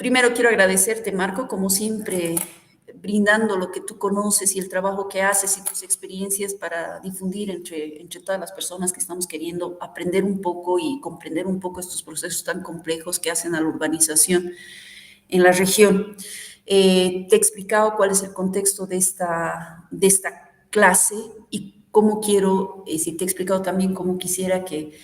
Primero quiero agradecerte, Marco, como siempre, brindando lo que tú conoces y el trabajo que haces y tus experiencias para difundir entre todas las personas que estamos queriendo aprender un poco y comprender un poco estos procesos tan complejos que hacen a la urbanización en la región. Te he explicado cuál es el contexto de esta clase y cómo quiero, si te he explicado también cómo quisiera que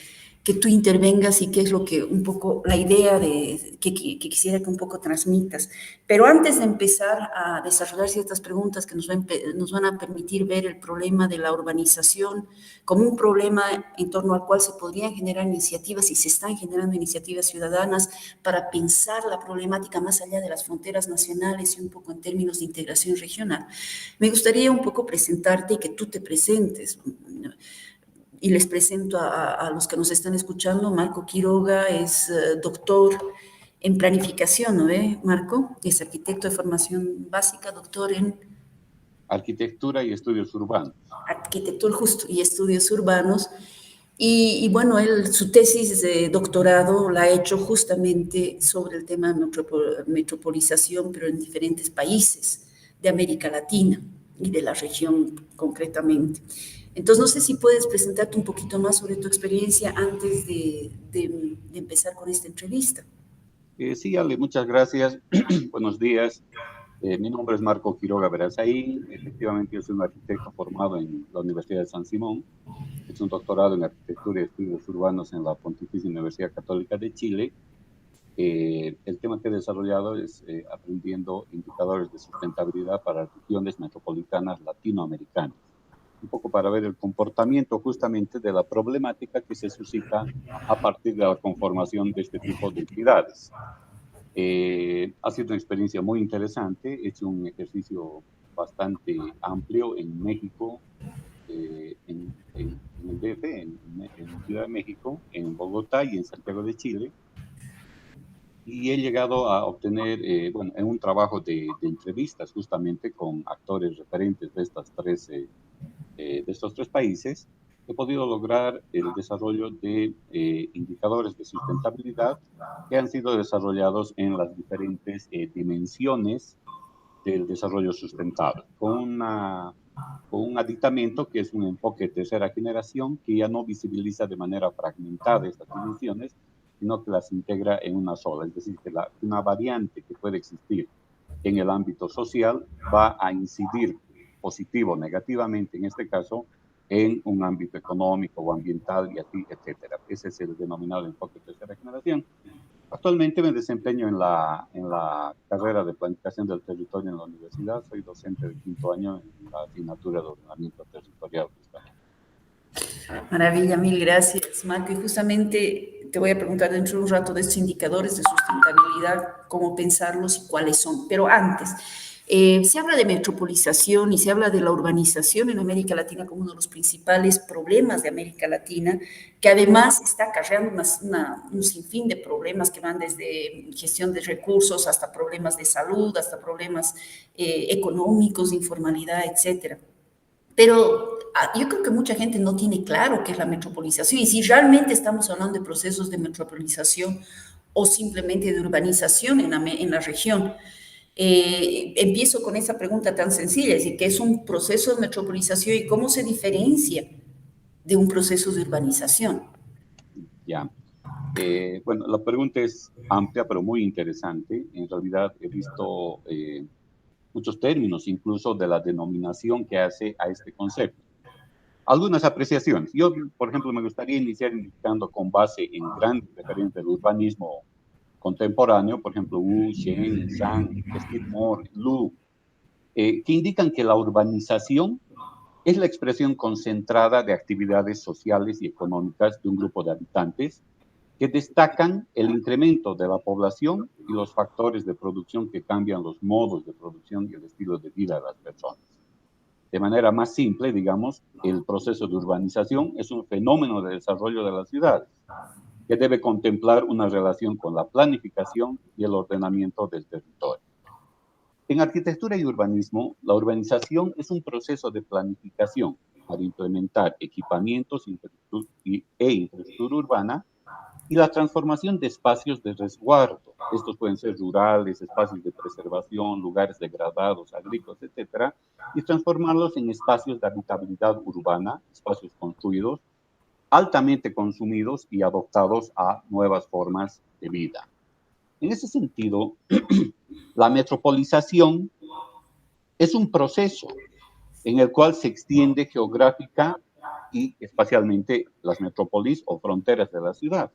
tú intervengas y qué es lo que un poco, la idea que quisiera que un poco transmitas. Pero antes de empezar a desarrollar ciertas preguntas que nos van a permitir ver el problema de la urbanización como un problema en torno al cual se podrían generar iniciativas y se están generando iniciativas ciudadanas para pensar la problemática más allá de las fronteras nacionales y un poco en términos de integración regional, me gustaría un poco presentarte y que tú te presentes. Y les presento a los que nos están escuchando. Marco Quiroga es doctor en planificación, ¿no ve, Marco? Es arquitecto de formación básica, doctor en arquitectura y estudios urbanos. Arquitectura justo y estudios urbanos. Y bueno, su tesis de doctorado la ha hecho justamente sobre el tema de metropolización, pero en diferentes países de América Latina y de la región concretamente. Entonces, no sé si puedes presentarte un poquito más sobre tu experiencia antes de empezar con esta entrevista. Sí, Ale, muchas gracias. Buenos días. Mi nombre es Marco Quiroga Verazaín. Efectivamente, yo soy un arquitecto formado en la Universidad de San Simón. He hecho un doctorado en arquitectura y estudios urbanos en la Pontificia Universidad Católica de Chile. El tema que he desarrollado es aprendiendo indicadores de sustentabilidad para regiones metropolitanas latinoamericanas. Un poco para ver el comportamiento justamente de la problemática que se suscita a partir de la conformación de este tipo de entidades. Ha sido una experiencia muy interesante, he hecho un ejercicio bastante amplio en México, en el DF, en Ciudad de México, en Bogotá y en Santiago de Chile. Y he llegado a obtener, bueno, en un trabajo de entrevistas justamente con actores referentes de estos tres países, he podido lograr el desarrollo de indicadores de sustentabilidad que han sido desarrollados en las diferentes dimensiones del desarrollo sustentable, con un aditamento que es un enfoque de tercera generación que ya no visibiliza de manera fragmentada estas dimensiones, sino que las integra en una sola. Es decir, que una variante que puede existir en el ámbito social va a incidir positivo o negativamente, en este caso, en un ámbito económico o ambiental y así, etcétera. Ese es el denominado enfoque de tercera generación. Actualmente me desempeño en la carrera de planificación del territorio en la universidad. Soy docente de 5º año en la asignatura de ordenamiento territorial, justamente. Maravilla, mil gracias, Marco. Y justamente te voy a preguntar dentro de un rato de estos indicadores de sustentabilidad, cómo pensarlos y cuáles son. Pero antes, se habla de metropolización y se habla de la urbanización en América Latina como uno de los principales problemas de América Latina, que además está acarreando un sinfín de problemas que van desde gestión de recursos hasta problemas de salud, hasta problemas económicos, de informalidad, etcétera. Pero yo creo que mucha gente no tiene claro qué es la metropolización y si realmente estamos hablando de procesos de metropolización o simplemente de urbanización en la región. Empiezo con esa pregunta tan sencilla, es decir, ¿qué es un proceso de metropolización y cómo se diferencia de un proceso de urbanización? Ya. Bueno, la pregunta es amplia, pero muy interesante. En realidad he visto muchos términos, incluso de la denominación que hace a este concepto. Algunas apreciaciones. Yo, por ejemplo, me gustaría iniciar indicando con base en grandes referentes del urbanismo contemporáneo, por ejemplo, Wu, Shen, Zhang, Steve Moore, Lu, que indican que la urbanización es la expresión concentrada de actividades sociales y económicas de un grupo de habitantes que destacan el incremento de la población y los factores de producción que cambian los modos de producción y el estilo de vida de las personas. De manera más simple, digamos, el proceso de urbanización es un fenómeno de desarrollo de las ciudades que debe contemplar una relación con la planificación y el ordenamiento del territorio. En arquitectura y urbanismo, la urbanización es un proceso de planificación para implementar equipamientos e infraestructura urbana y la transformación de espacios de resguardo. Estos pueden ser rurales, espacios de preservación, lugares degradados, agrícolas, etcétera, y transformarlos en espacios de habitabilidad urbana, espacios construidos, altamente consumidos y adoptados a nuevas formas de vida. En ese sentido, la metropolización es un proceso en el cual se extiende geográfica y espacialmente las metrópolis o fronteras de la ciudad,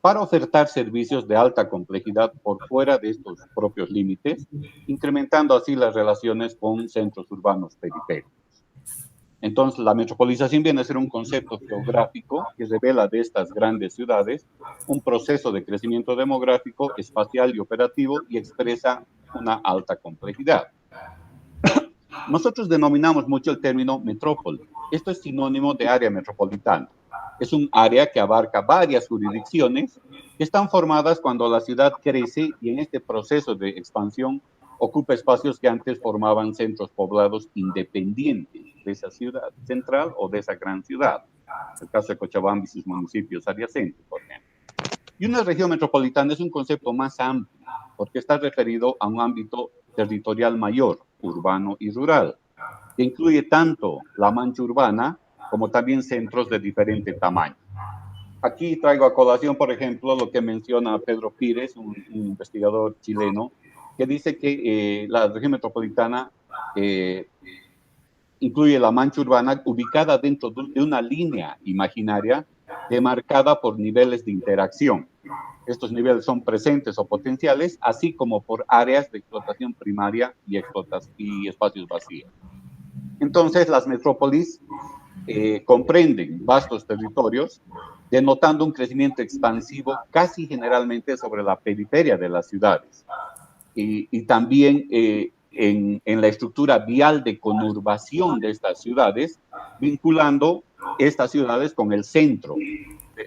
para ofertar servicios de alta complejidad por fuera de estos propios límites, incrementando así las relaciones con centros urbanos periféricos. Entonces, la metropolización viene a ser un concepto geográfico que revela de estas grandes ciudades un proceso de crecimiento demográfico, espacial y operativo y expresa una alta complejidad. Nosotros denominamos mucho el término metrópoli. Esto es sinónimo de área metropolitana. Es un área que abarca varias jurisdicciones que están formadas cuando la ciudad crece y en este proceso de expansión ocupa espacios que antes formaban centros poblados independientes de esa ciudad central o de esa gran ciudad. El caso de Cochabamba y sus municipios adyacentes, por ejemplo. Y una región metropolitana es un concepto más amplio porque está referido a un ámbito territorial mayor, urbano y rural, que incluye tanto la mancha urbana como también centros de diferente tamaño. Aquí traigo a colación, por ejemplo, lo que menciona Pedro Pires, un investigador chileno, que dice que la región metropolitana incluye la mancha urbana ubicada dentro de una línea imaginaria demarcada por niveles de interacción. Estos niveles son presentes o potenciales, así como por áreas de explotación primaria y espacios vacíos. Entonces, las metrópolis comprenden vastos territorios, denotando un crecimiento expansivo casi generalmente sobre la periferia de las ciudades. Y también en la estructura vial de conurbación de estas ciudades, vinculando estas ciudades con el centro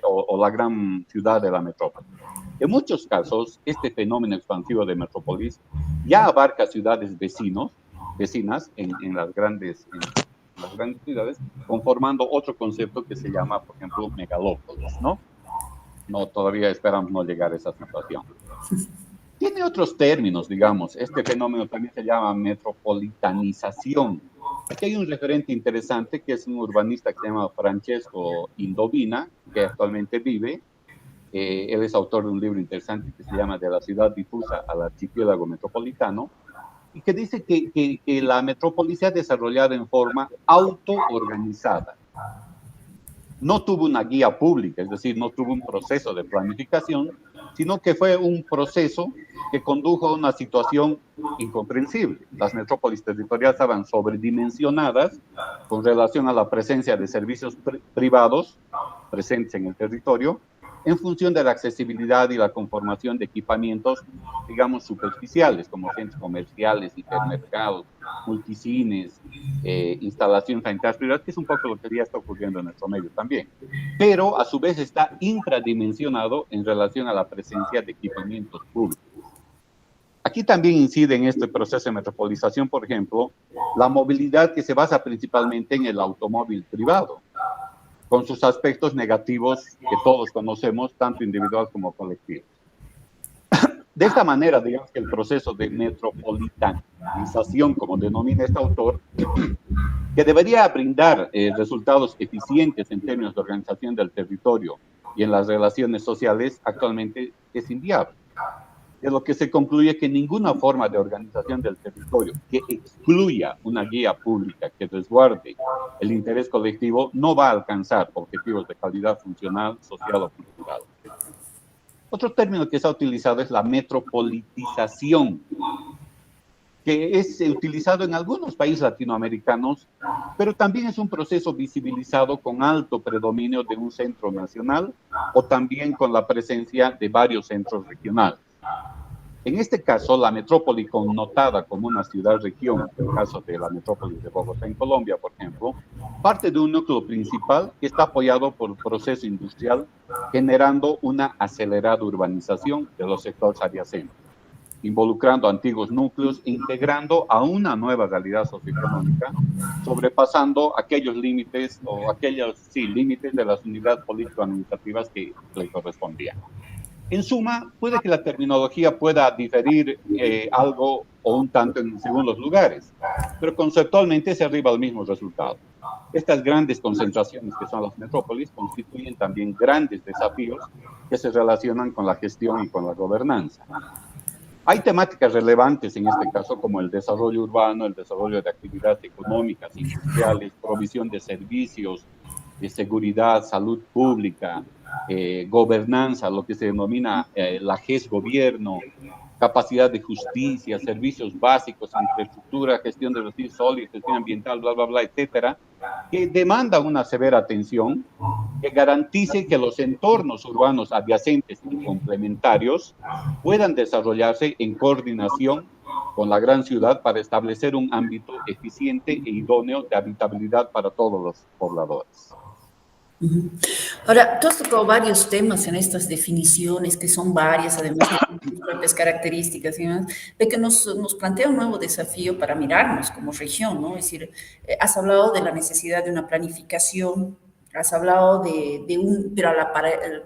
o la gran ciudad de la metrópoli. En muchos casos, este fenómeno expansivo de metrópolis ya abarca ciudades vecinas en las grandes ciudades, conformando otro concepto que se llama, por ejemplo, megalópolis, ¿no? No, todavía esperamos no llegar a esa situación. Tiene otros términos, digamos. Este fenómeno también se llama metropolitanización. Aquí hay un referente interesante que es un urbanista que se llama Francesco Indovina, que actualmente vive. Él es autor de un libro interesante que se llama De la ciudad difusa al archipiélago metropolitano, y que dice que la metrópoli se ha desarrollado en forma autoorganizada. No tuvo una guía pública, es decir, no tuvo un proceso de planificación, sino que fue un proceso que condujo a una situación incomprensible. Las metrópolis territoriales estaban sobredimensionadas con relación a la presencia de servicios privados presentes en el territorio, en función de la accesibilidad y la conformación de equipamientos, digamos, superficiales, como centros comerciales, hipermercados, multicines, instalaciones sanitarias privadas, que es un poco lo que ya está ocurriendo en nuestro medio también. Pero, a su vez, está infradimensionado en relación a la presencia de equipamientos públicos. Aquí también incide en este proceso de metropolización, por ejemplo, la movilidad que se basa principalmente en el automóvil privado, con sus aspectos negativos que todos conocemos, tanto individual como colectivo. De esta manera, digamos que el proceso de metropolitanización, como denomina este autor, que debería brindar resultados eficientes en términos de organización del territorio y en las relaciones sociales, actualmente es inviable. De lo que se concluye que ninguna forma de organización del territorio que excluya una guía pública que resguarde el interés colectivo no va a alcanzar objetivos de calidad funcional, social o cultural. Otro término que se ha utilizado es la metropolitización, que es utilizado en algunos países latinoamericanos, pero también es un proceso visibilizado con alto predominio de un centro nacional o también con la presencia de varios centros regionales. En este caso, la metrópoli connotada como una ciudad-región, en el caso de la metrópoli de Bogotá en Colombia, por ejemplo, parte de un núcleo principal que está apoyado por el proceso industrial, generando una acelerada urbanización de los sectores adyacentes. involucrando antiguos núcleos, integrando a una nueva realidad socioeconómica, sobrepasando aquellos límites o aquellos, sí, límites de las unidades político-administrativas que le correspondían. En suma, puede que la terminología pueda diferir algo o un tanto según los lugares, pero conceptualmente se arriba al mismo resultado. Estas grandes concentraciones que son las metrópolis constituyen también grandes desafíos que se relacionan con la gestión y con la gobernanza. Hay temáticas relevantes en este caso como el desarrollo urbano, el desarrollo de actividades económicas, industriales, provisión de servicios, de seguridad, salud pública, gobernanza, lo que se denomina la GES-gobierno, capacidad de justicia, servicios básicos, infraestructura, gestión de residuos sólidos, gestión ambiental, bla, bla, bla, etcétera, que demanda una severa atención, que garantice que los entornos urbanos adyacentes y complementarios puedan desarrollarse en coordinación con la gran ciudad para establecer un ámbito eficiente e idóneo de habitabilidad para todos los pobladores. Ahora, tú has tocado varios temas en estas definiciones, que son varias, además de sus propias características y demás, de que nos plantea un nuevo desafío para mirarnos como región, ¿no? Es decir, has hablado de la necesidad de una planificación, has hablado pero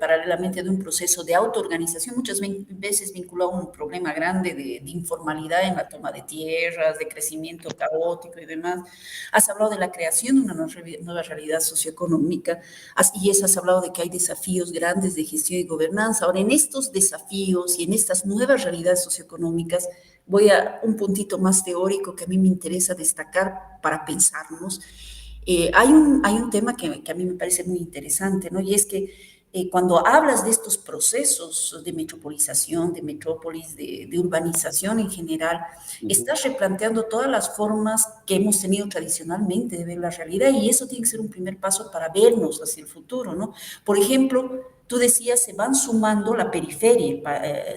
paralelamente de un proceso de autoorganización, muchas veces vinculado a un problema grande de informalidad en la toma de tierras, de crecimiento caótico y demás. Has hablado de la creación de una nueva realidad socioeconómica y has hablado de que hay desafíos grandes de gestión y gobernanza. Ahora, en estos desafíos y en estas nuevas realidades socioeconómicas, voy a un puntito más teórico que a mí me interesa destacar para pensarnos. Hay un tema que a mí me parece muy interesante, ¿no? Y es que cuando hablas de estos procesos de metropolización, de metrópolis, de urbanización en general, estás replanteando todas las formas que hemos tenido tradicionalmente de ver la realidad y eso tiene que ser un primer paso para vernos hacia el futuro, ¿no? Por ejemplo, tú decías, se van sumando la periferia,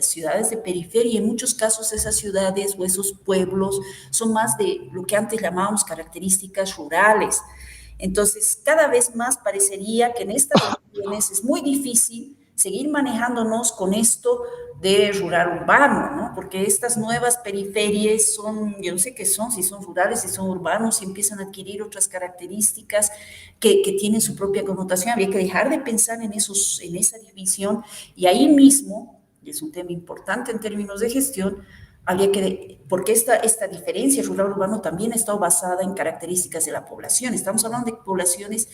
ciudades de periferia, y en muchos casos esas ciudades o esos pueblos son más de lo que antes llamábamos características rurales. Entonces, cada vez más parecería que en estas regiones es muy difícil seguir manejándonos con esto de rural urbano, ¿no? Porque estas nuevas periferias son, yo no sé qué son, si son rurales, si son urbanos, si empiezan a adquirir otras características que tienen su propia connotación. Habría que dejar de pensar en esa división y ahí mismo, y es un tema importante en términos de gestión, porque esta diferencia rural-urbano también ha estado basada en características de la población. Estamos hablando de poblaciones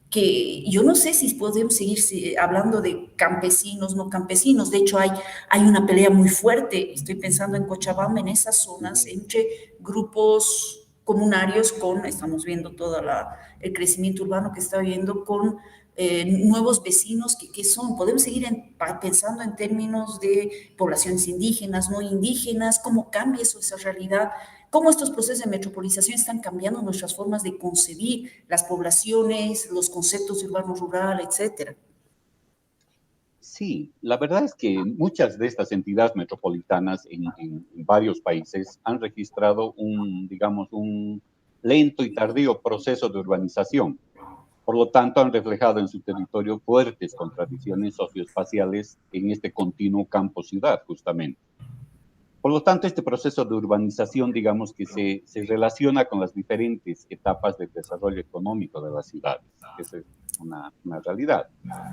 que yo no sé si podemos seguir hablando de campesinos, no campesinos. De hecho, hay una pelea muy fuerte, estoy pensando en Cochabamba, en esas zonas, entre grupos comunarios estamos viendo todo el crecimiento urbano que está habiendo con nuevos vecinos que son, podemos seguir pensando en términos de poblaciones indígenas, no indígenas, cómo cambia esa realidad, cómo estos procesos de metropolización están cambiando nuestras formas de concebir las poblaciones, los conceptos urbano-rural, etcétera. Sí, la verdad es que muchas de estas entidades metropolitanas en varios países han registrado digamos, un lento y tardío proceso de urbanización. Por lo tanto, han reflejado en su territorio fuertes contradicciones socioespaciales en este continuo campo-ciudad, justamente. Por lo tanto, este proceso de urbanización, digamos que se relaciona con las diferentes etapas del desarrollo económico de las ciudades. Esa es una realidad.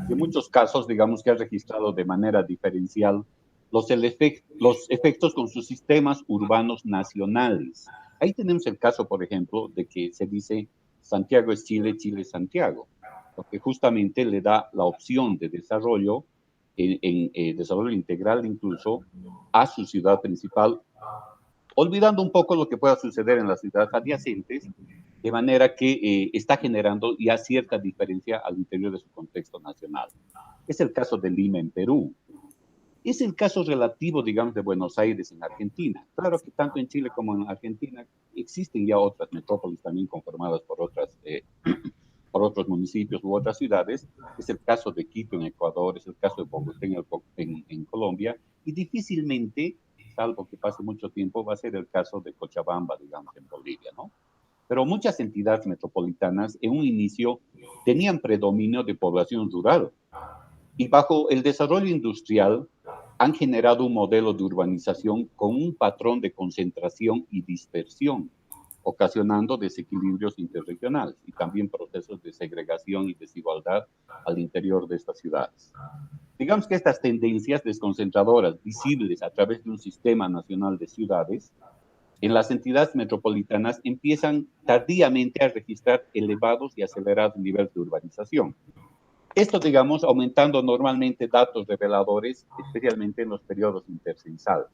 Y en muchos casos, digamos que ha registrado de manera diferencial los efectos con sus sistemas urbanos nacionales. Ahí tenemos el caso, por ejemplo, de que se dice Santiago es Chile, Chile es Santiago, porque justamente le da la opción de desarrollo en desarrollo integral incluso a su ciudad principal, olvidando un poco lo que pueda suceder en las ciudades adyacentes, de manera que está generando ya cierta diferencia al interior de su contexto nacional. Es el caso de Lima en Perú. Es el caso relativo, digamos, de Buenos Aires en Argentina. Claro que tanto en Chile como en Argentina existen ya otras metrópolis también conformadas por otros municipios u otras ciudades. Es el caso de Quito en Ecuador, es el caso de Bogotá en Colombia, y difícilmente, salvo que pase mucho tiempo, va a ser el caso de Cochabamba, digamos, en Bolivia, ¿no? Pero muchas entidades metropolitanas en un inicio tenían predominio de población rural, y bajo el desarrollo industrial han generado un modelo de urbanización con un patrón de concentración y dispersión, ocasionando desequilibrios interregionales y también procesos de segregación y desigualdad al interior de estas ciudades. Digamos que estas tendencias desconcentradoras visibles a través de un sistema nacional de ciudades en las entidades metropolitanas empiezan tardíamente a registrar elevados y acelerados niveles de urbanización. Esto, digamos, aumentando normalmente datos reveladores, especialmente en los periodos intercensales,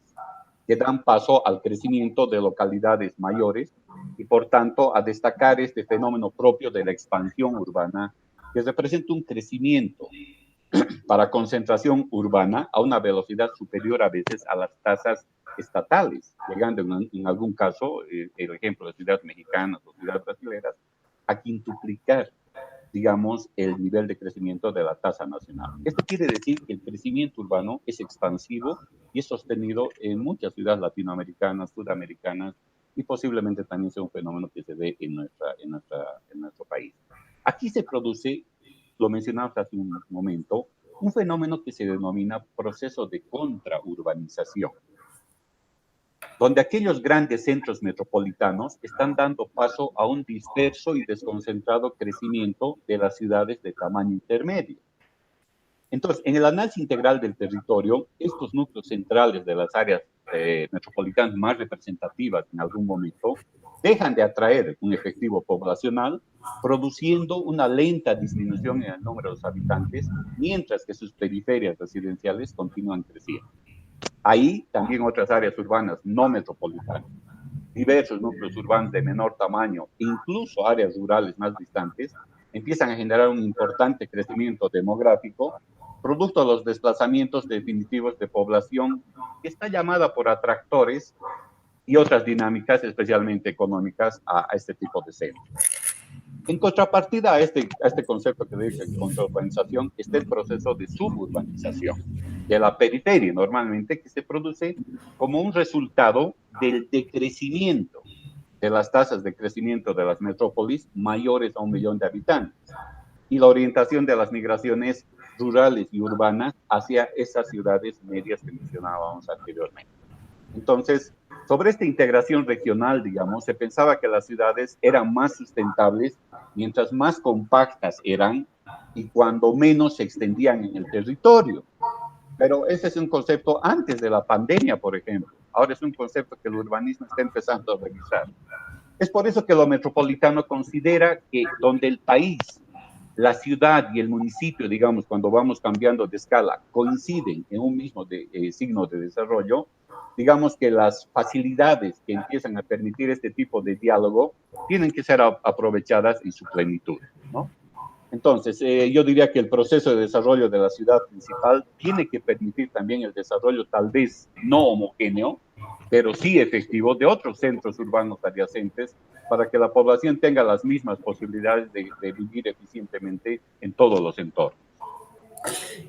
que dan paso al crecimiento de localidades mayores y, por tanto, a destacar este fenómeno propio de la expansión urbana, que representa un crecimiento para concentración urbana a una velocidad superior a veces a las tasas estatales, llegando en algún caso, el ejemplo de ciudades mexicanas o ciudades brasileñas, a quintuplicar, digamos, el nivel de crecimiento de la tasa nacional. Esto quiere decir que el crecimiento urbano es expansivo y es sostenido en muchas ciudades latinoamericanas, sudamericanas, y posiblemente también sea un fenómeno que se ve en nuestro país. Aquí se produce, lo mencionamos hace un momento, un fenómeno que se denomina proceso de contraurbanización, donde aquellos grandes centros metropolitanos están dando paso a un disperso y desconcentrado crecimiento de las ciudades de tamaño intermedio. Entonces, en el análisis integral del territorio, estos núcleos centrales de las áreas metropolitanas más representativas en algún momento dejan de atraer un efectivo poblacional, produciendo una lenta disminución en el número de los habitantes, mientras que sus periferias residenciales continúan creciendo. Ahí también otras áreas urbanas no metropolitanas, diversos núcleos urbanos de menor tamaño, incluso áreas rurales más distantes, empiezan a generar un importante crecimiento demográfico, producto de los desplazamientos definitivos de población, que está llamada por atractores y otras dinámicas, especialmente económicas, a este tipo de centros. En contrapartida a este concepto que dije, contraurbanización, está el proceso de suburbanización de la periferia, normalmente, que se produce como un resultado del decrecimiento de las tasas de crecimiento de las metrópolis mayores a 1 millón de habitantes y la orientación de las migraciones rurales y urbanas hacia esas ciudades medias que mencionábamos anteriormente. Entonces, sobre esta integración regional, digamos, se pensaba que las ciudades eran más sustentables mientras más compactas eran y cuando menos se extendían en el territorio. Pero ese es un concepto antes de la pandemia, por ejemplo. Ahora es un concepto que el urbanismo está empezando a revisar. Es por eso que lo metropolitano considera que donde el país, la ciudad y el municipio, digamos, cuando vamos cambiando de escala, coinciden en un mismo signo de desarrollo, digamos que las facilidades que empiezan a permitir este tipo de diálogo tienen que ser aprovechadas en su plenitud, ¿no? Entonces, yo diría que el proceso de desarrollo de la ciudad principal tiene que permitir también el desarrollo tal vez no homogéneo, pero sí efectivo de otros centros urbanos adyacentes para que la población tenga las mismas posibilidades de vivir eficientemente en todos los entornos.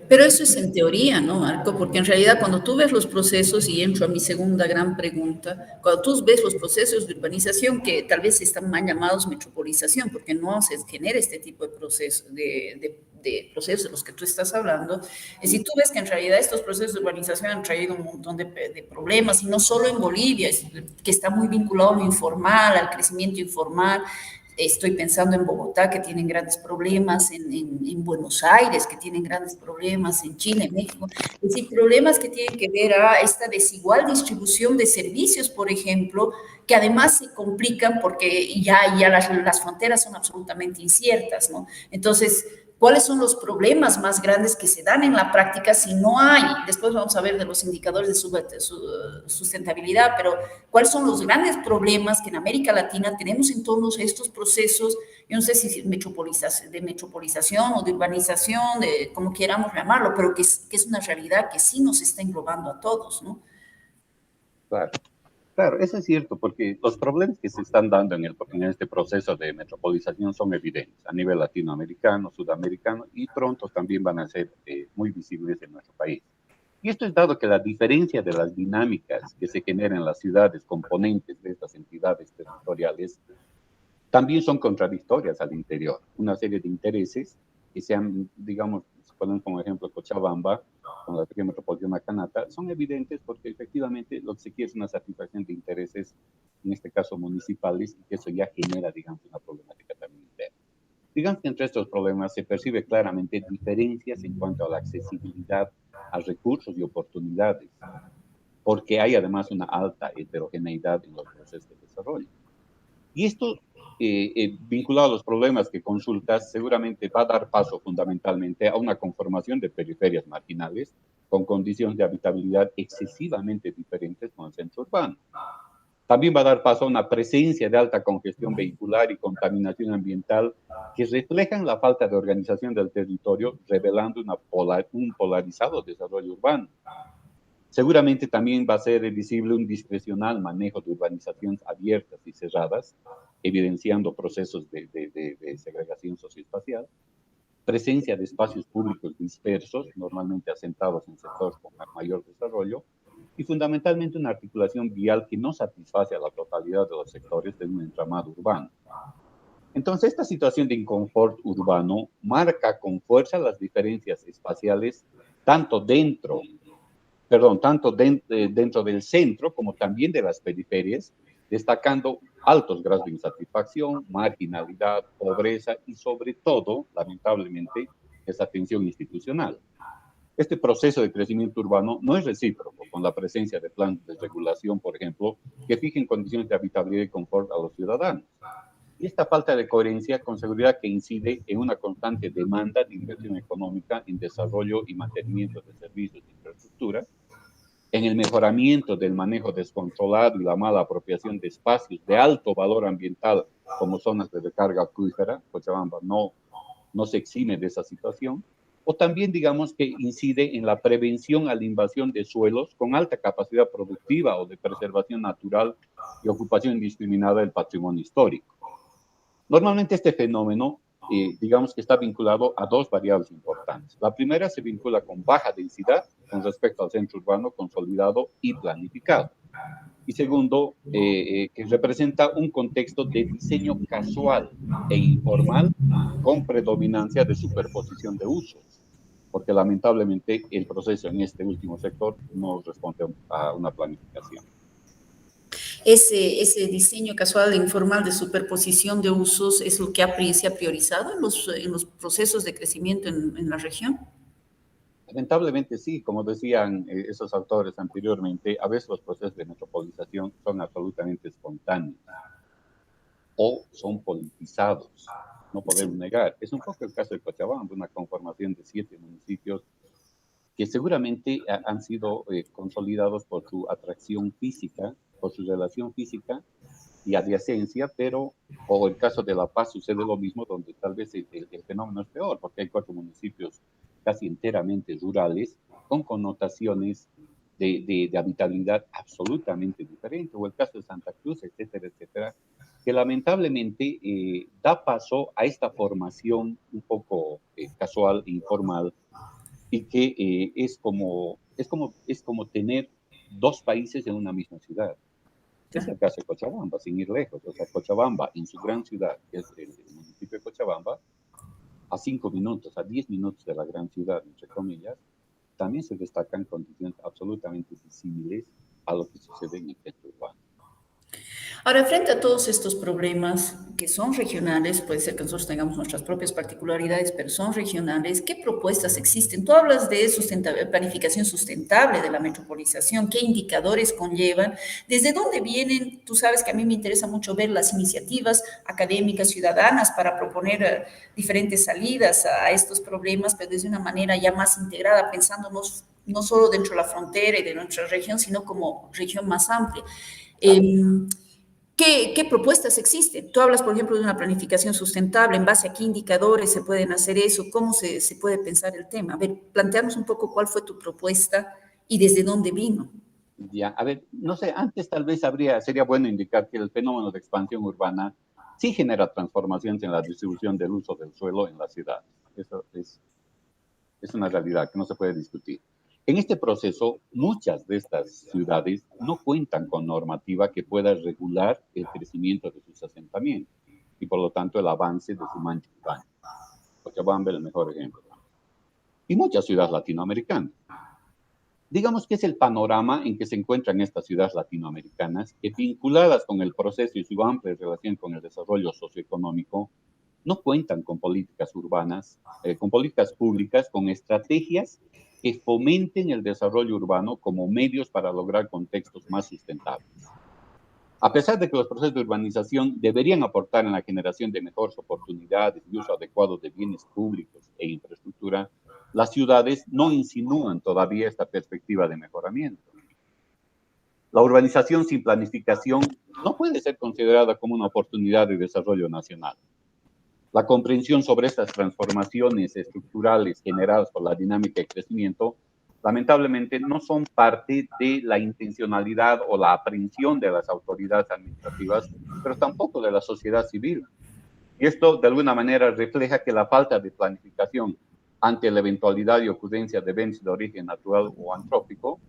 Pero eso es en teoría, ¿no, Marco? Porque en realidad cuando tú ves los procesos, y entro a mi segunda gran pregunta, cuando tú ves los procesos de urbanización, que tal vez están mal llamados metropolización, porque no se genera este tipo de procesos, de procesos de los que tú estás hablando, y si tú ves que en realidad estos procesos de urbanización han traído un montón de problemas, y no solo en Bolivia, que está muy vinculado a lo informal, al crecimiento informal. Estoy pensando en Bogotá, que tienen grandes problemas, en Buenos Aires, que tienen grandes problemas, en Chile, en México. Es decir, problemas que tienen que ver a esta desigual distribución de servicios, por ejemplo, que además se complican porque ya las fronteras son absolutamente inciertas, ¿no? Entonces, ¿cuáles son los problemas más grandes que se dan en la práctica si no hay? Después vamos a ver de los indicadores de sustentabilidad, pero ¿cuáles son los grandes problemas que en América Latina tenemos en todos estos procesos? Yo no sé si de metropolización o de urbanización, de como queramos llamarlo, pero que es una realidad que sí nos está englobando a todos, ¿no? Claro. Claro, eso es cierto, porque los problemas que se están dando en este proceso de metropolización son evidentes a nivel latinoamericano, sudamericano, y pronto también van a ser muy visibles en nuestro país. Y esto es dado que la diferencia de las dinámicas que se generan en las ciudades componentes de estas entidades territoriales también son contradictorias al interior. Una serie de intereses que se han, digamos, ponemos como ejemplo Cochabamba, con la región metropolitana Canata, son evidentes porque efectivamente lo que se quiere es una satisfacción de intereses, en este caso municipales, y que eso ya genera, digamos, una problemática también interna. Digamos que entre estos problemas se percibe claramente diferencias en cuanto a la accesibilidad a recursos y oportunidades, porque hay además una alta heterogeneidad en los procesos de desarrollo. Y esto, vinculado a los problemas que consultas, seguramente va a dar paso fundamentalmente a una conformación de periferias marginales con condiciones de habitabilidad excesivamente diferentes con el centro urbano. También va a dar paso a una presencia de alta congestión vehicular y contaminación ambiental que reflejan la falta de organización del territorio, revelando un polarizado desarrollo urbano. Seguramente también va a ser visible un discrecional manejo de urbanizaciones abiertas y cerradas, evidenciando procesos de segregación socioespacial, presencia de espacios públicos dispersos, normalmente asentados en sectores con mayor desarrollo, y fundamentalmente una articulación vial que no satisface a la totalidad de los sectores de un entramado urbano. Entonces, esta situación de inconfort urbano marca con fuerza las diferencias espaciales tanto dentro dentro del centro como también de las periferias, destacando altos grados de insatisfacción, marginalidad, pobreza y sobre todo, lamentablemente, desatención institucional. Este proceso de crecimiento urbano no es recíproco con la presencia de planes de regulación, por ejemplo, que fijen condiciones de habitabilidad y confort a los ciudadanos. Y esta falta de coherencia con seguridad que incide en una constante demanda de inversión económica en desarrollo y mantenimiento de servicios de infraestructura, en el mejoramiento del manejo descontrolado y la mala apropiación de espacios de alto valor ambiental como zonas de recarga acuífera. Cochabamba no se exime de esa situación, o también digamos que incide en la prevención a la invasión de suelos con alta capacidad productiva o de preservación natural y ocupación indiscriminada del patrimonio histórico. Normalmente este fenómeno, digamos que está vinculado a dos variables importantes. La primera se vincula con baja densidad con respecto al centro urbano consolidado y planificado. Y segundo, que representa un contexto de diseño casual e informal con predominancia de superposición de usos, porque lamentablemente el proceso en este último sector no responde a una planificación. Ese diseño casual e informal de superposición de usos es lo que se ha priorizado en los procesos de crecimiento en la región. Lamentablemente sí, como decían esos autores anteriormente, a veces los procesos de metropolización son absolutamente espontáneos o son politizados, no podemos negar. Es un poco el caso de Cochabamba, una conformación de 7 municipios que seguramente han sido consolidados por su atracción física, por su relación física y adyacencia, pero, o el caso de La Paz sucede lo mismo, donde tal vez el fenómeno es peor, porque hay 4 municipios casi enteramente rurales, con connotaciones de habitabilidad absolutamente diferentes, o el caso de Santa Cruz, etcétera, etcétera, que lamentablemente da paso a esta formación un poco casual e informal, y que es como tener dos países en una misma ciudad. Es el caso de Cochabamba, sin ir lejos. O sea, Cochabamba, en su gran ciudad, que es el municipio de Cochabamba, a 5 minutos, a 10 minutos de la gran ciudad, entre comillas, también se destacan condiciones absolutamente disímiles a lo que sucede en el centro urbano. Ahora, frente a todos estos problemas que son regionales, puede ser que nosotros tengamos nuestras propias particularidades, pero son regionales, ¿qué propuestas existen? Tú hablas de planificación sustentable de la metropolización, ¿qué indicadores conllevan? ¿Desde dónde vienen? Tú sabes que a mí me interesa mucho ver las iniciativas académicas, ciudadanas, para proponer diferentes salidas a estos problemas, pero desde una manera ya más integrada, pensándonos no solo dentro de la frontera y de nuestra región, sino como región más amplia. ¿Qué propuestas existen? Tú hablas, por ejemplo, de una planificación sustentable. ¿En base a qué indicadores se pueden hacer eso? ¿Cómo se puede pensar el tema? A ver, plantearnos un poco cuál fue tu propuesta y desde dónde vino. Ya, a ver, no sé, antes tal vez sería bueno indicar que el fenómeno de expansión urbana sí genera transformaciones en la distribución del uso del suelo en la ciudad. Eso es una realidad que no se puede discutir. En este proceso, muchas de estas ciudades no cuentan con normativa que pueda regular el crecimiento de sus asentamientos y por lo tanto el avance de su mancha urbana. Cochabamba es el mejor ejemplo. Y muchas ciudades latinoamericanas. digamos que es el panorama en que se encuentran estas ciudades latinoamericanas, que vinculadas con el proceso y su amplia relación con el desarrollo socioeconómico, no cuentan con políticas urbanas, con políticas públicas, con estrategias que fomenten el desarrollo urbano como medios para lograr contextos más sustentables. A pesar de que los procesos de urbanización deberían aportar en la generación de mejores oportunidades y uso adecuado de bienes públicos e infraestructura, las ciudades no insinúan todavía esta perspectiva de mejoramiento. La urbanización sin planificación no puede ser considerada como una oportunidad de desarrollo nacional. La comprensión sobre estas transformaciones estructurales generadas por la dinámica de crecimiento, lamentablemente no son parte de la intencionalidad o la aprehensión de las autoridades administrativas, pero tampoco de la sociedad civil. Y esto, de alguna manera, refleja que la falta de planificación ante la eventualidad y ocurrencia de eventos de origen natural o antrópico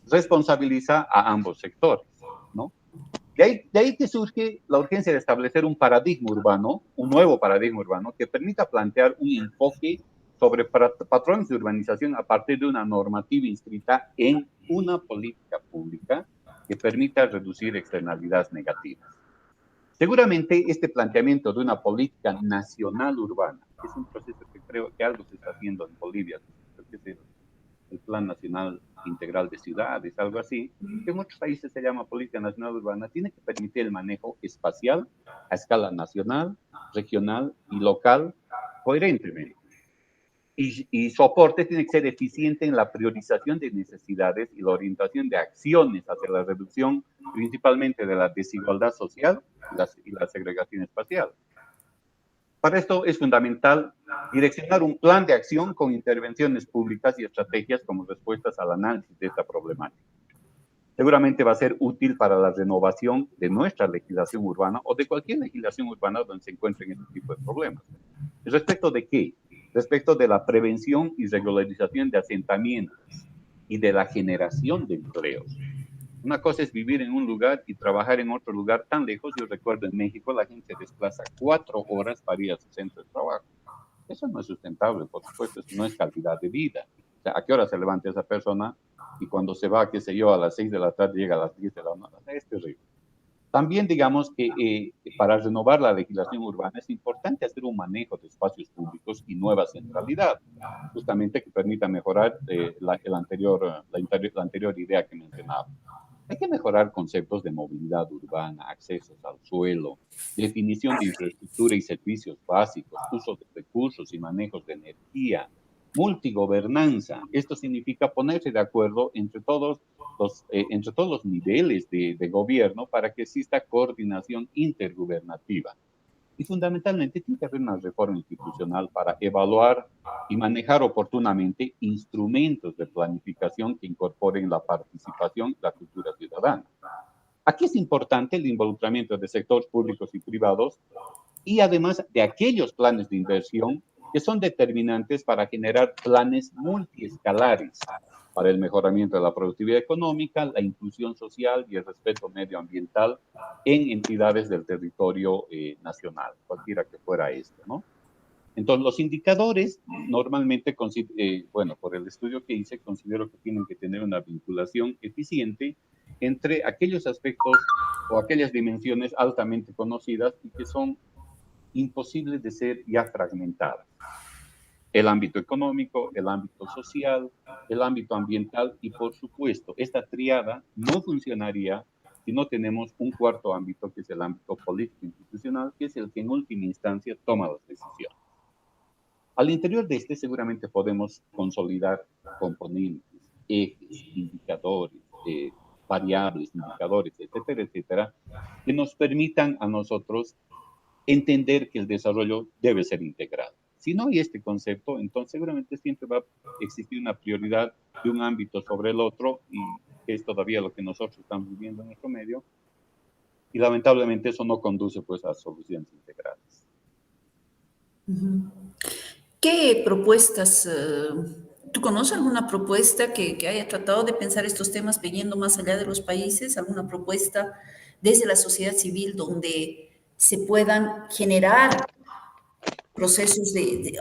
responsabiliza a ambos sectores, ¿no? De ahí que surge la urgencia de establecer un paradigma urbano, un nuevo paradigma urbano, que permita plantear un enfoque sobre patrones de urbanización a partir de una normativa inscrita en una política pública que permita reducir externalidades negativas. Seguramente este planteamiento de una política nacional urbana, que es un proceso que creo que algo se está haciendo en Bolivia, creo que es el Plan Nacional Integral de Ciudades, algo así, que en otros países se llama Política Nacional Urbana, tiene que permitir el manejo espacial a escala nacional, regional y local coherentemente. Y su aporte tiene que ser eficiente en la priorización de necesidades y la orientación de acciones hacia la reducción principalmente de la desigualdad social y la segregación espacial. Para esto es fundamental direccionar un plan de acción con intervenciones públicas y estrategias como respuestas al análisis de esta problemática. Seguramente va a ser útil para la renovación de nuestra legislación urbana o de cualquier legislación urbana donde se encuentren este tipo de problemas. ¿Respecto de qué? Respecto de la prevención y regularización de asentamientos y de la generación de empleos. Una cosa es vivir en un lugar y trabajar en otro lugar tan lejos. Yo recuerdo en México la gente se desplaza 4 horas para ir a su centro de trabajo. Eso no es sustentable, por supuesto, eso no es calidad de vida. O sea, ¿a qué hora se levanta esa persona? Y cuando se va, qué sé yo, a las 6 de la tarde, llega a las 10 de la noche. Es terrible. También digamos que para renovar la legislación urbana es importante hacer un manejo de espacios públicos y nueva centralidad, justamente que permita mejorar la anterior idea que mencionaba. Hay que mejorar conceptos de movilidad urbana, accesos al suelo, definición de infraestructura y servicios básicos, uso de recursos y manejos de energía, multigobernanza. Esto significa ponerse de acuerdo entre todos los niveles de gobierno para que exista coordinación intergubernativa. Y fundamentalmente tiene que haber una reforma institucional para evaluar y manejar oportunamente instrumentos de planificación que incorporen la participación y la cultura ciudadana. Aquí es importante el involucramiento de sectores públicos y privados y además de aquellos planes de inversión que son determinantes para generar planes multiescalares para el mejoramiento de la productividad económica, la inclusión social y el respeto medioambiental en entidades del territorio nacional, cualquiera que fuera esto, ¿no? Entonces, los indicadores normalmente, bueno, por el estudio que hice, considero que tienen que tener una vinculación eficiente entre aquellos aspectos o aquellas dimensiones altamente conocidas y que son imposibles de ser ya fragmentadas. El ámbito económico, el ámbito social, el ámbito ambiental y, por supuesto, esta triada no funcionaría si no tenemos un cuarto ámbito, que es el ámbito político institucional, que es el que en última instancia toma las decisiones. Al interior de este seguramente podemos consolidar componentes, ejes, indicadores, variables, indicadores, etcétera, etcétera, que nos permitan a nosotros entender que el desarrollo debe ser integral. Si no hay este concepto, entonces seguramente siempre va a existir una prioridad de un ámbito sobre el otro, y es todavía lo que nosotros estamos viviendo en nuestro medio, y lamentablemente eso no conduce pues a soluciones integrales. ¿Qué propuestas, tú conoces alguna propuesta que haya tratado de pensar estos temas yendo más allá de los países? ¿Alguna propuesta desde la sociedad civil donde se puedan generar procesos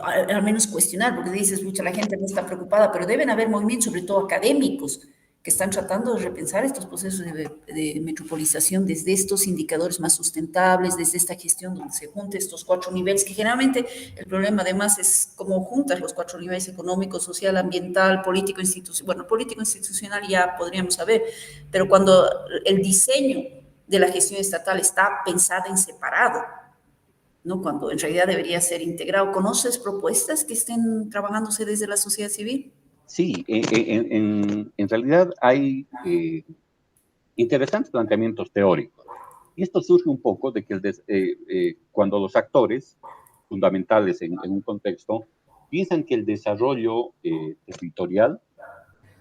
al menos cuestionar, porque dices, mucha la gente no está preocupada, pero deben haber movimientos, sobre todo académicos, que están tratando de repensar estos procesos de metropolización desde estos indicadores más sustentables, desde esta gestión donde se junten estos cuatro niveles, que generalmente el problema además es cómo juntas los cuatro niveles: económico, social, ambiental, político, institucional. Bueno, político institucional ya podríamos saber, pero cuando el diseño de la gestión estatal está pensada en separado, ¿no? Cuando en realidad debería ser integrado. ¿Conoces propuestas que estén trabajándose desde la sociedad civil? Sí, en realidad hay interesantes planteamientos teóricos. Y esto surge un poco de que cuando los actores fundamentales en un contexto piensan que el desarrollo territorial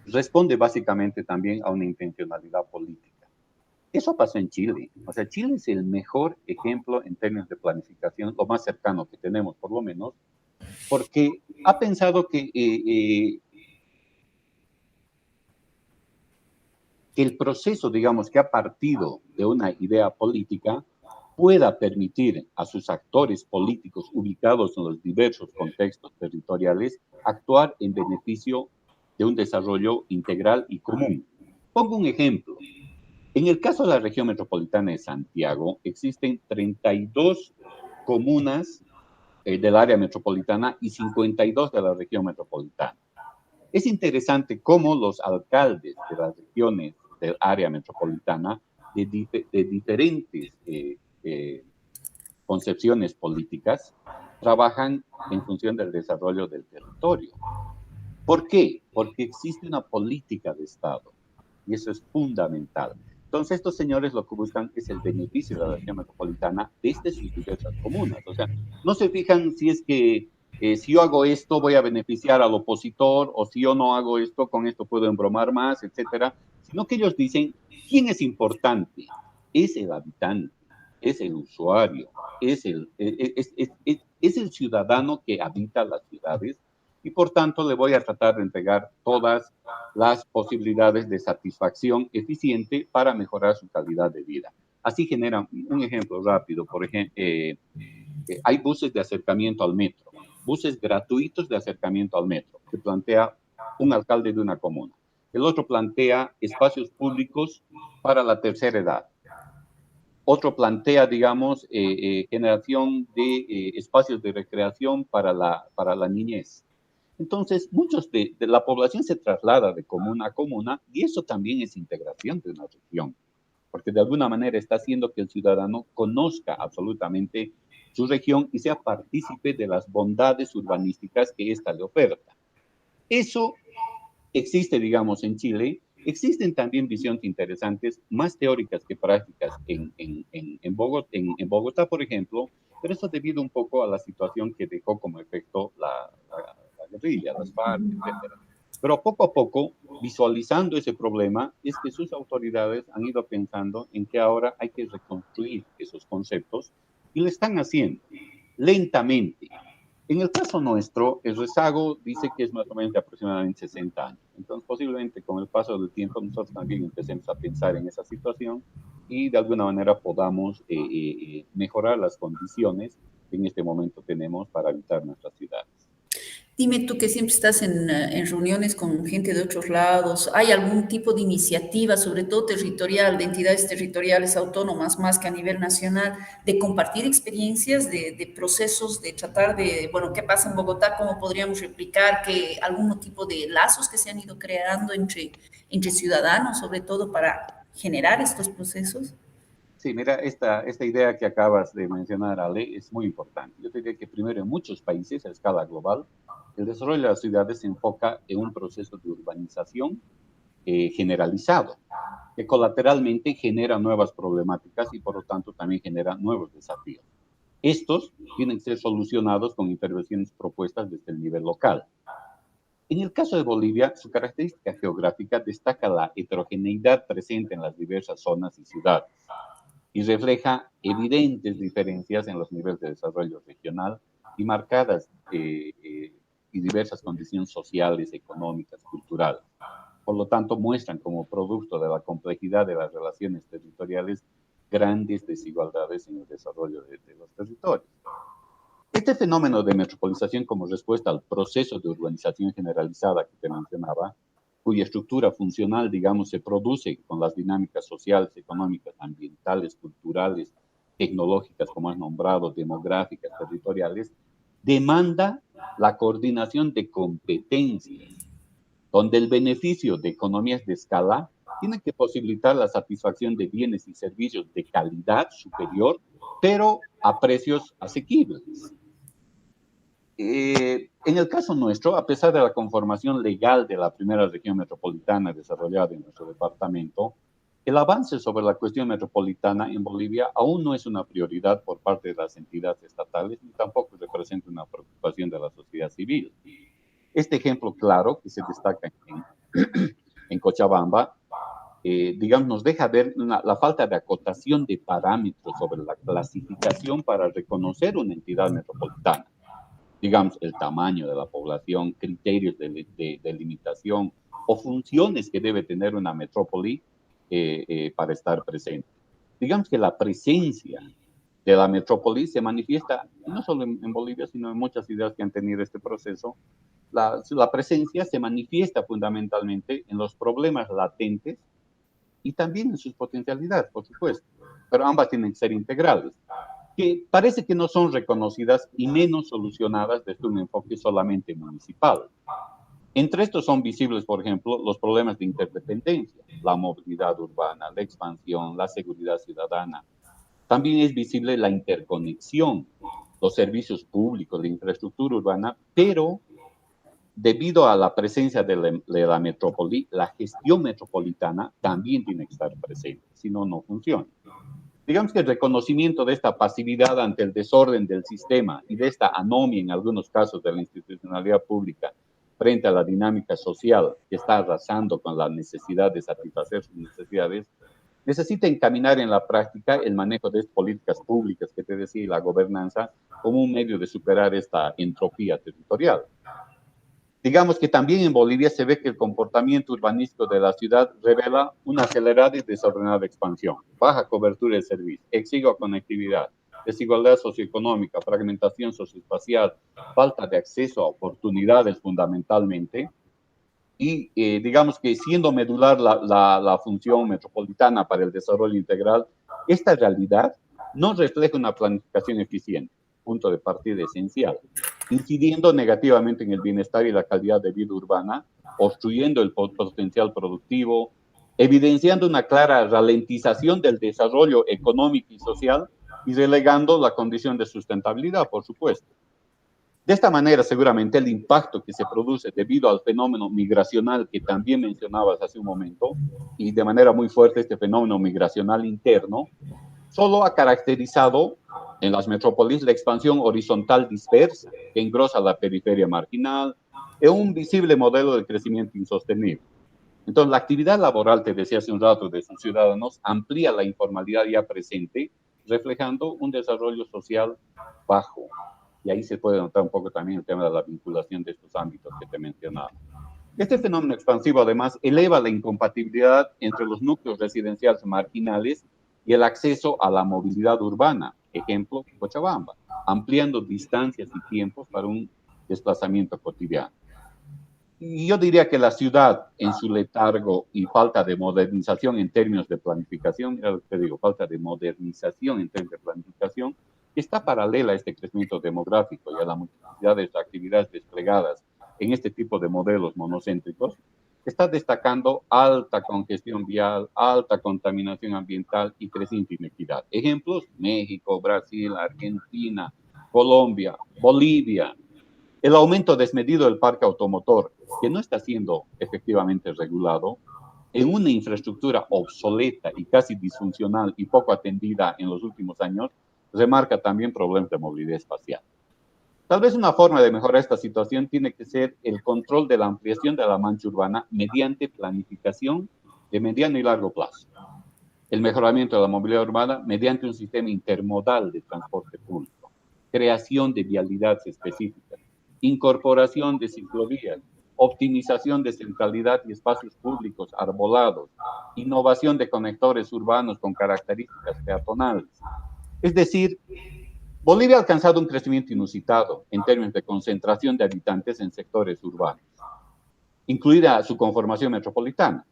responde básicamente también a una intencionalidad política. Eso pasó en Chile. O sea, Chile es el mejor ejemplo en términos de planificación, lo más cercano que tenemos, por lo menos, porque ha pensado que el proceso, digamos, que ha partido de una idea política pueda permitir a sus actores políticos ubicados en los diversos contextos territoriales actuar en beneficio de un desarrollo integral y común. Pongo un ejemplo. En el caso de la región metropolitana de Santiago, existen 32 comunas del área metropolitana y 52 de la región metropolitana. Es interesante cómo los alcaldes de las regiones del área metropolitana de diferentes concepciones políticas trabajan en función del desarrollo del territorio. ¿Por qué? Porque existe una política de Estado y eso es fundamental. Entonces, estos señores lo que buscan es el beneficio de la región metropolitana desde sus diversas comunas. O sea, no se fijan si es que si yo hago esto voy a beneficiar al opositor o si yo no hago esto, con esto puedo embromar más, etcétera, sino que ellos dicen, ¿quién es importante? Es el habitante, es el usuario, es el ciudadano que habita las ciudades y por tanto le voy a tratar de entregar todas las posibilidades de satisfacción eficiente para mejorar su calidad de vida. Así generan un ejemplo rápido, por ejemplo, hay buses de acercamiento al metro, buses gratuitos de acercamiento al metro, que plantea un alcalde de una comuna. El otro plantea espacios públicos para la tercera edad. Otro plantea, digamos, generación de espacios de recreación para la niñez. Entonces, muchos de la población se traslada de comuna a comuna y eso también es integración de una región, porque de alguna manera está haciendo que el ciudadano conozca absolutamente su región y sea partícipe de las bondades urbanísticas que ésta le oferta. Eso existe, digamos, en Chile. Existen también visiones interesantes, más teóricas que prácticas en Bogotá, por ejemplo, pero eso debido un poco a la situación que dejó como efecto la guerrilla, las FARC, etcétera. Pero poco a poco, visualizando ese problema, es que sus autoridades han ido pensando en que ahora hay que reconstruir esos conceptos y lo están haciendo lentamente. En el caso nuestro, el rezago dice que es más o menos de aproximadamente 60 años. Entonces, posiblemente con el paso del tiempo, nosotros también empecemos a pensar en esa situación y de alguna manera podamos mejorar las condiciones que en este momento tenemos para habitar nuestras ciudades. Dime tú que siempre estás en reuniones con gente de otros lados, ¿hay algún tipo de iniciativa, sobre todo territorial, de entidades territoriales autónomas, más que a nivel nacional, de compartir experiencias, de procesos, de tratar de, bueno, qué pasa en Bogotá, cómo podríamos replicar, que algún tipo de lazos que se han ido creando entre ciudadanos, sobre todo para generar estos procesos? Sí, mira, esta idea que acabas de mencionar, Ale, es muy importante. Yo diría que primero en muchos países a escala global, el desarrollo de las ciudades se enfoca en un proceso de urbanización generalizado, que colateralmente genera nuevas problemáticas y por lo tanto también genera nuevos desafíos. Estos tienen que ser solucionados con intervenciones propuestas desde el nivel local. En el caso de Bolivia, su característica geográfica destaca la heterogeneidad presente en las diversas zonas y ciudades y refleja evidentes diferencias en los niveles de desarrollo regional y marcadas y diversas condiciones sociales, económicas, culturales. Por lo tanto, muestran como producto de la complejidad de las relaciones territoriales grandes desigualdades en el desarrollo de los territorios. Este fenómeno de metropolización como respuesta al proceso de urbanización generalizada que te mencionaba, cuya estructura funcional, digamos, se produce con las dinámicas sociales, económicas, ambientales, culturales, tecnológicas, como has nombrado, demográficas, territoriales, demanda la coordinación de competencias, donde el beneficio de economías de escala tiene que posibilitar la satisfacción de bienes y servicios de calidad superior, pero a precios asequibles. En el caso nuestro, a pesar de la conformación legal de la primera región metropolitana desarrollada en nuestro departamento, el avance sobre la cuestión metropolitana en Bolivia aún no es una prioridad por parte de las entidades estatales ni tampoco representa una preocupación de la sociedad civil. Este ejemplo claro que se destaca en Cochabamba, digamos, nos deja ver la falta de acotación de parámetros sobre la clasificación para reconocer una entidad metropolitana. Digamos, el tamaño de la población, criterios de limitación o funciones que debe tener una metrópoli para estar presente. Digamos que la presencia de la metrópoli se manifiesta no solo en Bolivia, sino en muchas ciudades que han tenido este proceso. La presencia se manifiesta fundamentalmente en los problemas latentes y también en sus potencialidades, por supuesto, pero ambas tienen que ser integrales, que parece que no son reconocidas y menos solucionadas desde un enfoque solamente municipal. Entre estos son visibles, por ejemplo, los problemas de interdependencia, la movilidad urbana, la expansión, la seguridad ciudadana. También es visible la interconexión, los servicios públicos, la infraestructura urbana, pero debido a la presencia de la metrópoli, la gestión metropolitana también tiene que estar presente, si no, no funciona. Digamos que el reconocimiento de esta pasividad ante el desorden del sistema y de esta anomia en algunos casos de la institucionalidad pública frente a la dinámica social que está arrasando con la necesidad de satisfacer sus necesidades, necesita encaminar en la práctica el manejo de estas políticas públicas que te decía y la gobernanza como un medio de superar esta entropía territorial. Digamos que también en Bolivia se ve que el comportamiento urbanístico de la ciudad revela una acelerada y desordenada expansión, baja cobertura de servicios, exigua conectividad, desigualdad socioeconómica, fragmentación socioespacial, falta de acceso a oportunidades fundamentalmente, y digamos que siendo medular la función metropolitana para el desarrollo integral, esta realidad no refleja una planificación eficiente, punto de partida esencial, incidiendo negativamente en el bienestar y la calidad de vida urbana, obstruyendo el potencial productivo, evidenciando una clara ralentización del desarrollo económico y social y relegando la condición de sustentabilidad, por supuesto. De esta manera, seguramente el impacto que se produce debido al fenómeno migracional que también mencionabas hace un momento, y de manera muy fuerte este fenómeno migracional interno, solo ha caracterizado en las metrópolis la expansión horizontal dispersa que engrosa la periferia marginal, es un visible modelo de crecimiento insostenible. Entonces, la actividad laboral, te decía hace un rato, de sus ciudadanos amplía la informalidad ya presente, reflejando un desarrollo social bajo. Y ahí se puede notar un poco también el tema de la vinculación de estos ámbitos que te mencionaba. Este fenómeno expansivo, además, eleva la incompatibilidad entre los núcleos residenciales marginales y el acceso a la movilidad urbana, ejemplo, Cochabamba, ampliando distancias y tiempos para un desplazamiento cotidiano. Y yo diría que la ciudad, en su letargo y falta de modernización en términos de planificación, mira lo que te digo, falta de modernización en términos de planificación, está paralela a este crecimiento demográfico y a la multiplicidad de actividades desplegadas en este tipo de modelos monocéntricos, está destacando alta congestión vial, alta contaminación ambiental y creciente inequidad. Ejemplos: México, Brasil, Argentina, Colombia, Bolivia. El aumento desmedido del parque automotor, que no está siendo efectivamente regulado, en una infraestructura obsoleta y casi disfuncional y poco atendida en los últimos años, remarca también problemas de movilidad espacial. Tal vez una forma de mejorar esta situación tiene que ser el control de la ampliación de la mancha urbana mediante planificación de mediano y largo plazo. El mejoramiento de la movilidad urbana mediante un sistema intermodal de transporte público, creación de vialidades específicas, incorporación de ciclovías, optimización de centralidad y espacios públicos arbolados, innovación de conectores urbanos con características peatonales. Es decir, Bolivia ha alcanzado un crecimiento inusitado en términos de concentración de habitantes en sectores urbanos, incluida su conformación metropolitana.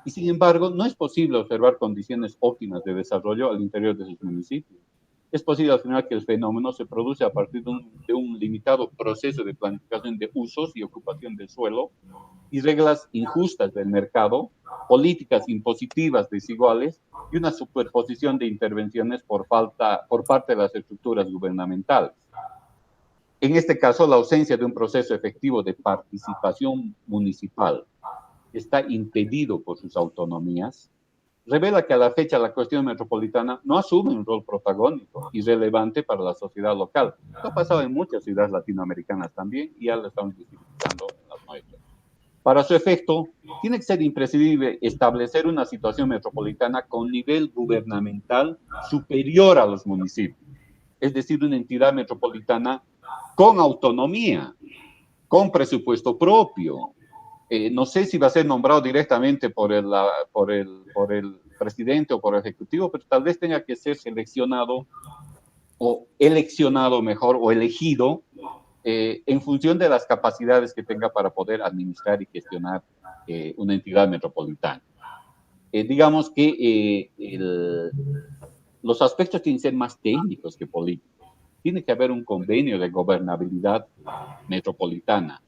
Y sin embargo, no es posible observar condiciones óptimas de desarrollo al interior de sus municipios. Es posible afirmar que el fenómeno se produce a partir de un limitado proceso de planificación de usos y ocupación del suelo y reglas injustas del mercado, políticas impositivas desiguales y una superposición de intervenciones por parte de las estructuras gubernamentales. En este caso, la ausencia de un proceso efectivo de participación municipal está impedido por sus autonomías, revela que a la fecha la cuestión metropolitana no asume un rol protagónico y relevante para la sociedad local. Esto ha pasado en muchas ciudades latinoamericanas también y ya lo estamos visibilizando en las nuestras. Para su efecto, tiene que ser imprescindible establecer una situación metropolitana con nivel gubernamental superior a los municipios, es decir, una entidad metropolitana con autonomía, con presupuesto propio. No sé si va a ser nombrado directamente por el presidente o por el ejecutivo, pero tal vez tenga que ser seleccionado o eleccionado mejor o elegido en función de las capacidades que tenga para poder administrar y gestionar una entidad metropolitana. Digamos que los aspectos tienen que ser más técnicos que políticos. Tiene que haber un convenio de gobernabilidad metropolitana,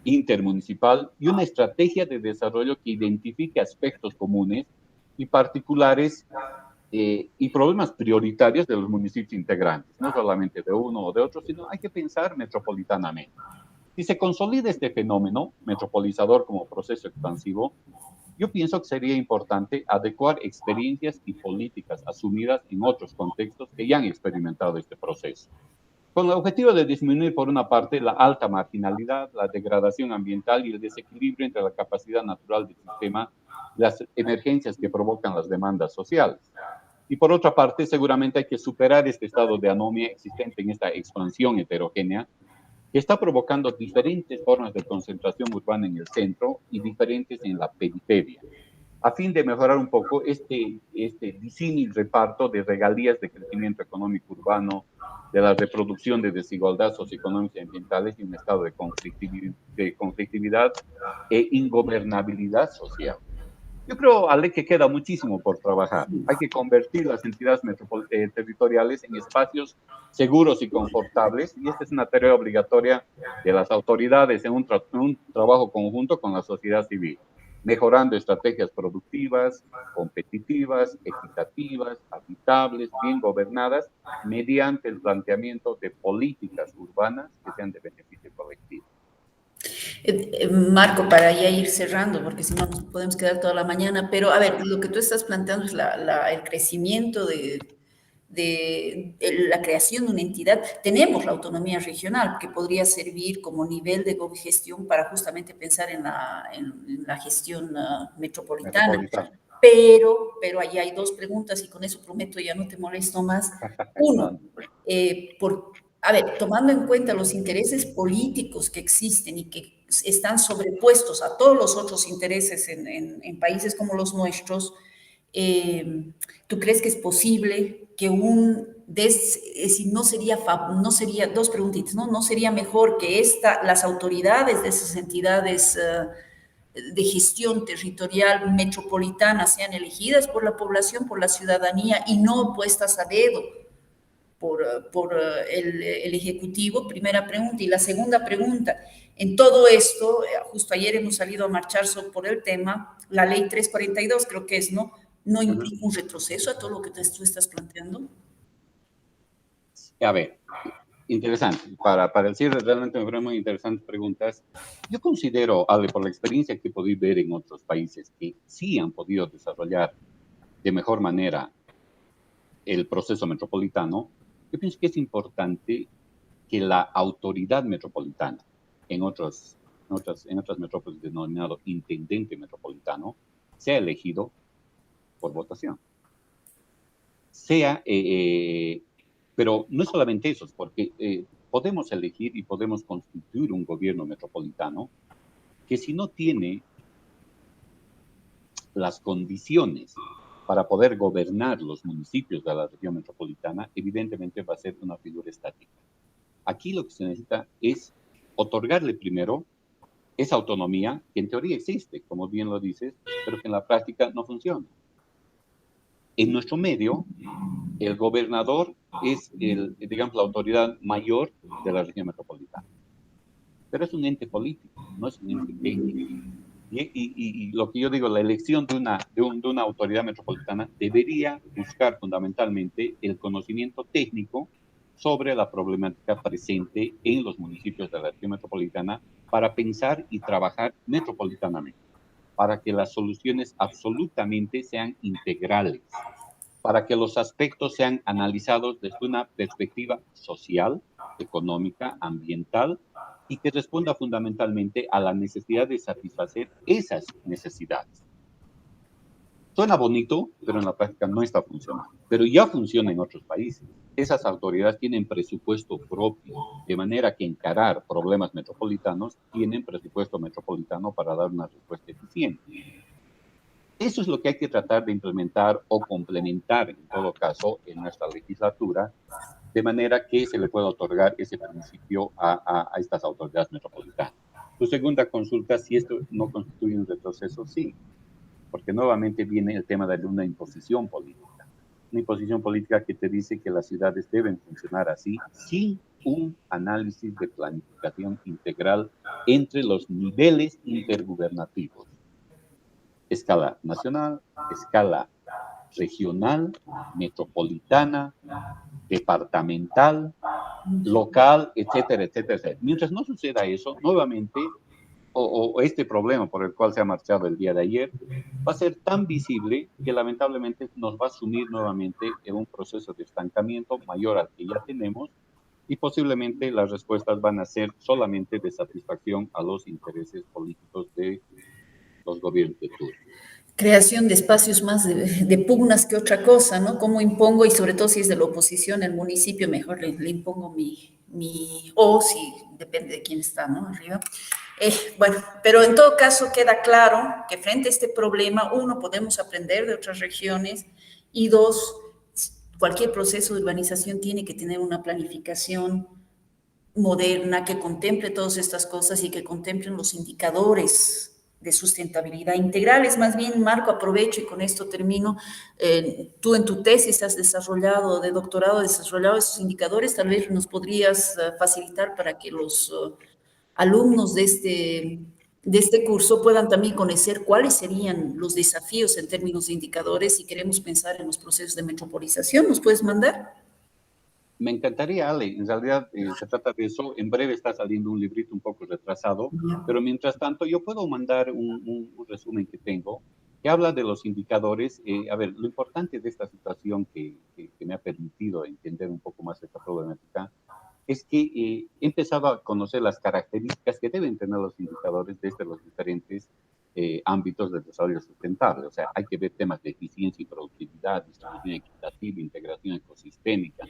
intermunicipal y una estrategia de desarrollo que identifique aspectos comunes y particulares y problemas prioritarios de los municipios integrantes, no solamente de uno o de otro, sino hay que pensar metropolitanamente. Si se consolida este fenómeno metropolizador como proceso expansivo, yo pienso que sería importante adecuar experiencias y políticas asumidas en otros contextos que ya han experimentado este proceso, con el objetivo de disminuir, por una parte, la alta marginalidad, la degradación ambiental y el desequilibrio entre la capacidad natural del sistema, las emergencias que provocan las demandas sociales. Y por otra parte, seguramente hay que superar este estado de anomia existente en esta expansión heterogénea que está provocando diferentes formas de concentración urbana en el centro y diferentes en la periferia, a fin de mejorar un poco este disímil reparto de regalías de crecimiento económico urbano, de la reproducción de desigualdad socioeconómica y ambientales y un estado de conflictividad e ingobernabilidad social. Yo creo, Ale, que queda muchísimo por trabajar. Hay que convertir las entidades territoriales en espacios seguros y confortables, y esta es una tarea obligatoria de las autoridades en un trabajo conjunto con la sociedad civil, mejorando estrategias productivas, competitivas, equitativas, habitables, bien gobernadas, mediante el planteamiento de políticas urbanas que sean de beneficio colectivo. Marco, para ya ir cerrando, porque si no nos podemos quedar toda la mañana, pero a ver, lo que tú estás planteando es el crecimiento de la creación de una entidad. Tenemos la autonomía regional, que podría servir como nivel de gestión para justamente pensar en la gestión metropolitana. Pero ahí hay dos preguntas y con eso prometo ya no te molesto más. Uno, a ver, tomando en cuenta los intereses políticos que existen y que están sobrepuestos a todos los otros intereses en países como los nuestros, ¿tú crees que es posible que no sería, dos preguntitas, ¿no? ¿No sería mejor que las autoridades de esas entidades de gestión territorial metropolitana sean elegidas por la población, por la ciudadanía y no puestas a dedo por el Ejecutivo? Primera pregunta. Y la segunda pregunta, en todo esto, justo ayer hemos salido a marchar por el tema, la ley 342 creo que es, ¿no? ¿No implica un retroceso a todo lo que tú estás planteando? A ver, interesante. Para el cierre, realmente me fueron muy interesantes preguntas. Yo considero, Ale, por la experiencia que he podido ver en otros países que sí han podido desarrollar de mejor manera el proceso metropolitano, yo pienso que es importante que la autoridad metropolitana, en otras metrópolis denominado intendente metropolitano, sea elegido por votación. Pero no es solamente eso, porque podemos elegir y podemos constituir un gobierno metropolitano que, si no tiene las condiciones para poder gobernar los municipios de la región metropolitana, evidentemente va a ser una figura estática. Aquí lo que se necesita es otorgarle primero esa autonomía que en teoría existe, como bien lo dices, pero que en la práctica no funciona. En nuestro medio, el gobernador es, digamos, la autoridad mayor de la región metropolitana, pero es un ente político, no es un ente técnico. Y lo que yo digo, la elección de una autoridad metropolitana debería buscar fundamentalmente el conocimiento técnico sobre la problemática presente en los municipios de la región metropolitana para pensar y trabajar metropolitanamente, para que las soluciones absolutamente sean integrales, para que los aspectos sean analizados desde una perspectiva social, económica, ambiental, y que responda fundamentalmente a la necesidad de satisfacer esas necesidades. Suena bonito, pero en la práctica no está funcionando. Pero ya funciona en otros países. Esas autoridades tienen presupuesto propio, de manera que encarar problemas metropolitanos tienen presupuesto metropolitano para dar una respuesta eficiente. Eso es lo que hay que tratar de implementar o complementar, en todo caso, en nuestra legislatura, de manera que se le pueda otorgar ese principio a estas autoridades metropolitanas. Tu segunda consulta, si esto no constituye un retroceso, sí, porque nuevamente viene el tema de una imposición política. Una imposición política que te dice que las ciudades deben funcionar así, sin un análisis de planificación integral entre los niveles intergubernativos. Escala nacional, escala regional, metropolitana, departamental, local, etcétera, etcétera, etcétera. Mientras no suceda eso, nuevamente, o este problema por el cual se ha marchado el día de ayer, va a ser tan visible que lamentablemente nos va a sumir nuevamente en un proceso de estancamiento mayor al que ya tenemos y posiblemente las respuestas van a ser solamente de satisfacción a los intereses políticos de los gobiernos de turno. Creación de espacios más de pugnas que otra cosa, ¿no? ¿Cómo impongo? Y sobre todo si es de la oposición, el municipio, mejor le impongo o si depende de quién está, ¿no? Arriba. Bueno, pero en todo caso queda claro que frente a este problema, uno, podemos aprender de otras regiones y dos, cualquier proceso de urbanización tiene que tener una planificación moderna que contemple todas estas cosas y que contemplen los indicadores de sustentabilidad integrales. Más bien, Marco, aprovecho y con esto termino. Tú en tu tesis has desarrollado, de doctorado, desarrollado esos indicadores. Tal vez nos podrías facilitar para que los alumnos de este curso puedan también conocer cuáles serían los desafíos en términos de indicadores si queremos pensar en los procesos de metropolización. ¿Nos puedes mandar? Me encantaría, Ale. En realidad se trata de eso. En breve está saliendo un librito un poco retrasado, pero mientras tanto yo puedo mandar un resumen que tengo que habla de los indicadores. A ver, lo importante de esta situación que me ha permitido entender un poco más esta problemática es que he empezado a conocer las características que deben tener los indicadores desde los diferentes ámbitos del desarrollo sustentable. O sea, hay que ver temas de eficiencia y productividad, distribución equitativa, integración ecosistémica,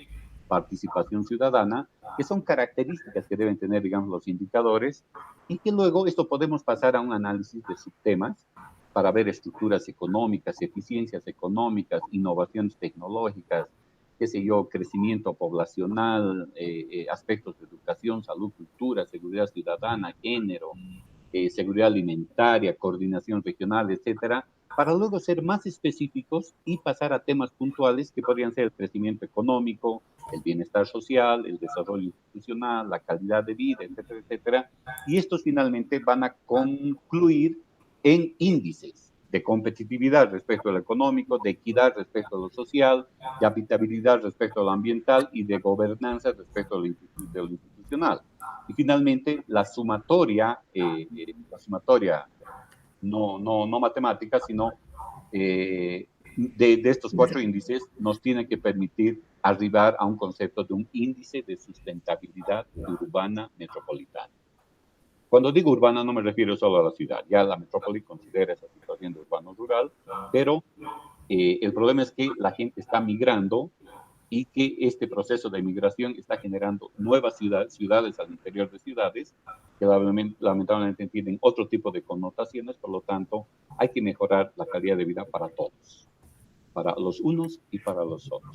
participación ciudadana, que son características que deben tener, digamos, los indicadores, y que luego esto podemos pasar a un análisis de subtemas para ver estructuras económicas, eficiencias económicas, innovaciones tecnológicas, qué sé yo, crecimiento poblacional, aspectos de educación, salud, cultura, seguridad ciudadana, género, seguridad alimentaria, coordinación regional, etcétera, para luego ser más específicos y pasar a temas puntuales que podrían ser el crecimiento económico, el bienestar social, el desarrollo institucional, la calidad de vida, etcétera, etcétera. Y estos finalmente van a concluir en índices de competitividad respecto a lo económico, de equidad respecto a lo social, de habitabilidad respecto a lo ambiental y de gobernanza respecto a lo institucional. Y finalmente, la sumatoria no matemática, sino de estos 4 índices nos tiene que permitir arribar a un concepto de un índice de sustentabilidad urbana metropolitana. Cuando digo urbana no me refiero solo a la ciudad, ya la metrópoli considera esa situación de urbano-rural, pero el problema es que la gente está migrando y que este proceso de migración está generando nuevas ciudades al interior de ciudades que lamentablemente tienen otro tipo de connotaciones, por lo tanto hay que mejorar la calidad de vida para todos. para los unos y para los otros.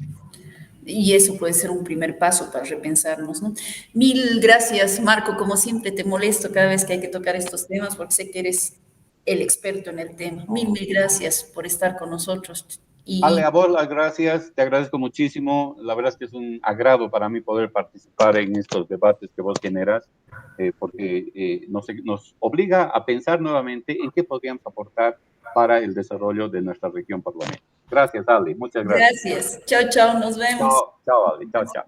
Y eso puede ser un primer paso para repensarnos, ¿no? Mil gracias, Marco. Como siempre, te molesto cada vez que hay que tocar estos temas porque sé que eres el experto en el tema. Mil gracias por estar con nosotros. Ale, Y a vos las gracias, te agradezco muchísimo. La verdad es que es un agrado para mí poder participar en estos debates que vos generas, porque nos obliga a pensar nuevamente en qué podríamos aportar para el desarrollo de nuestra región por lo menos. Gracias, Ale, muchas gracias. gracias. Chao, chao. Nos vemos. Chao, chao, Ale, chao, chao.